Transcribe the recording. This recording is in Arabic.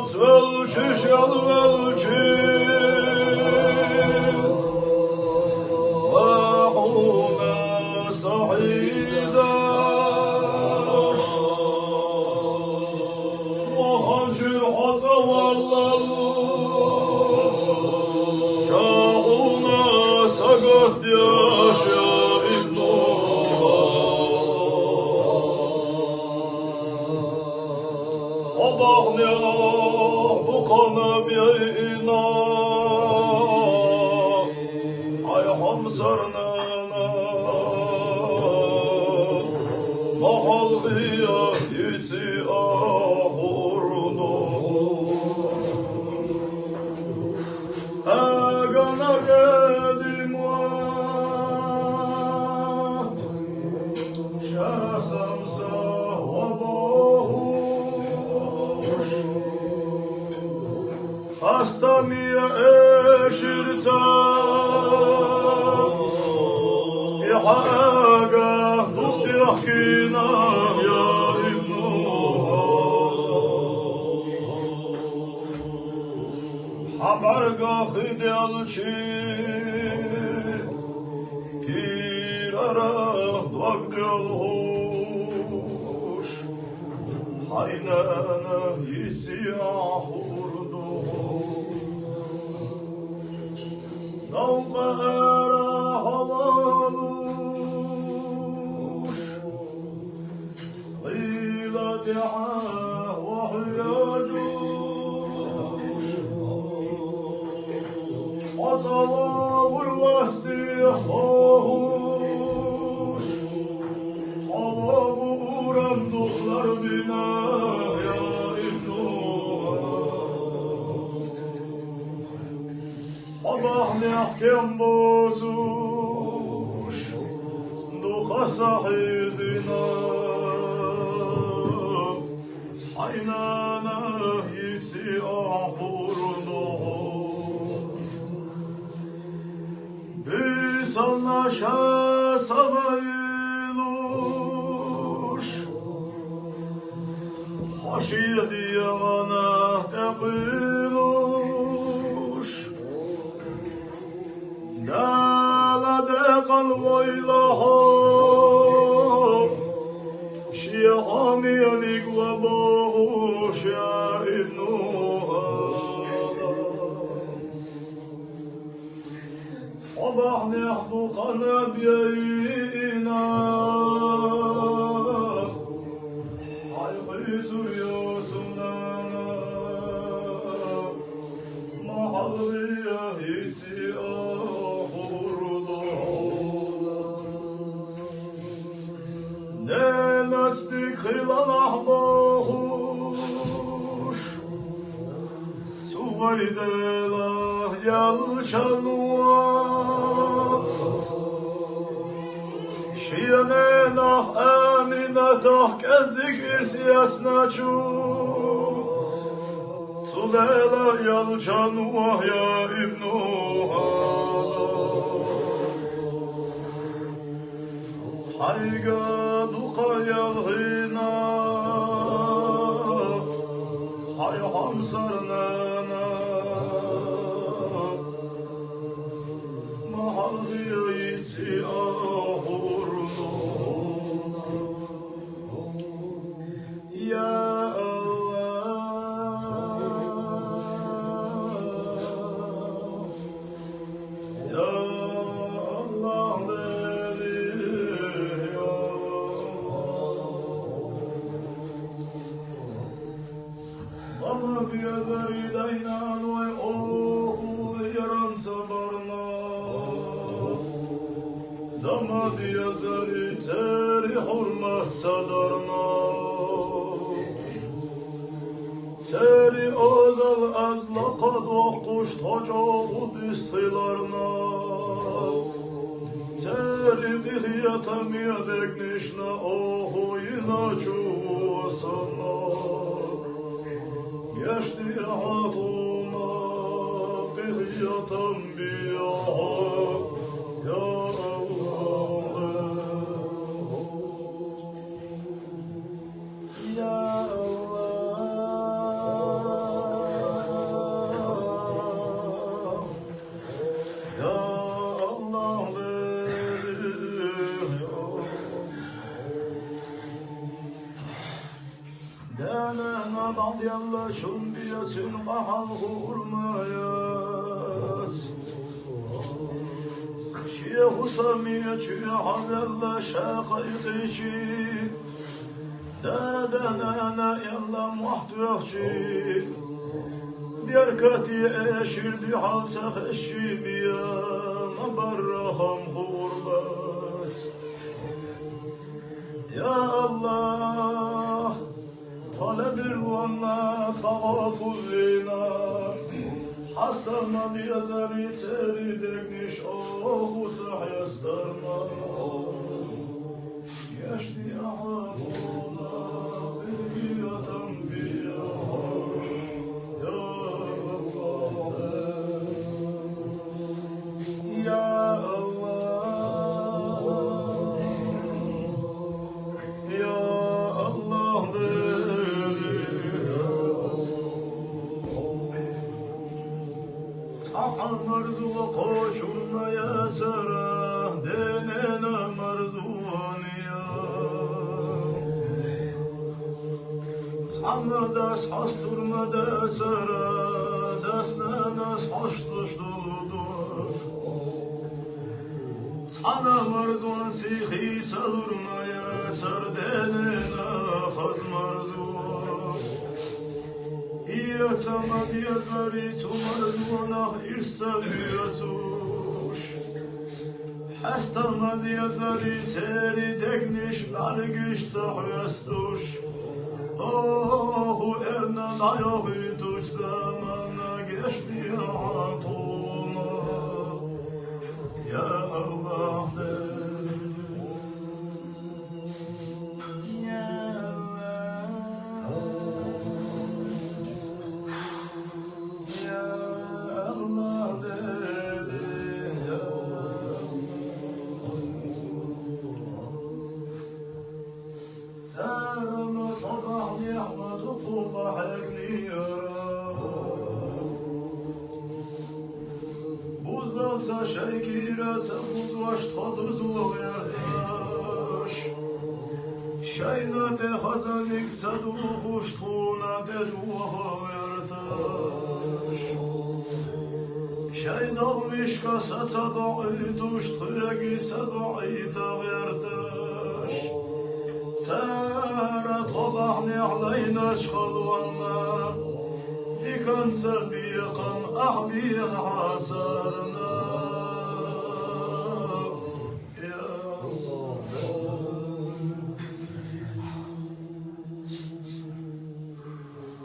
zwölczysz, ja وعونا صعيدا وهجر حتولى شاعونا سقط يا ابن خضعنا بقنا بينا هاي حمصرنا مغلغية يتي أهورنا أغنى قديمات شاسمسا وباهوش أستمي أشرسا حاجة أختي أحكينا يا ابن حبرقة خدي الشيء كيرارا وقت الهوش حينانا يسيع خردو نوقها دعاء وحياجوش وصلاة واستيحوش حضابورا دخلر بنا يا ابنو حضحني احكم بوزوش دخصة حيزنا حينانا يتي أحورنا بيسالنا شاسبيلوش حشية ديانا تقيلوش دالا دقل ويلها شيحامي ينيق وباغوش يا ابنها وبحني احدقنا بينا حيقيس يوسنا محضري يهيتي نستيق خلال أحباهوش سويدلا يلشنوا شيانينا آمينة كزيك سياسناچو سودلا يلشنوا يا ابنها حيقا يلغينا حي حمصرنا محل غيريتي أهورنا يا صدرنا تري أزل أزلقد وقش تجاوب استخلارنا تري بغية ميدك نشنا أهوينا جوسنا يشتي عطونا بغية بيها يا الله دانا بعض يلا شن بيسن قحه الماياس شيخ سمية شيخ يلا شاقيقشي دانا يلا محتوخشي بيركتي اشير دي حاسخ الشيبيا مبرهم غرباس يا الله طلب الونا طواف الزينا حسترنا بيزاري تسري دقنش اوه صح يسترنا يشتي أحدنا بقية أنبياء يا الله يا الله يا الله صح مرزوق قوشنا يا سرى ديننا مرزوانيا صحمداس حستر مدى سرى داسنا ناس حشتش دولدور صحنا مرزوان سيخي صدرنا يا سر ديننا خز مرزوان يا سمد يا زري سمرزونا إرسل يسوش حستمد يا زري سيري دقنش نرقش صح يستوش أوه إرنا لا يغيتوش زمانا قشتي عطونا يا الله شايكيرا سبوز واشتخدوز وغيرتاش شاينا تخزنك صدوخ وشتخونا تدوخ وغيرتاش شاينا مشكا ستصدعيت وشتخيقي صدعيت وغيرتاش سارة طبعني علينا شخلوانا إكن سبيقا أحمي عسارنا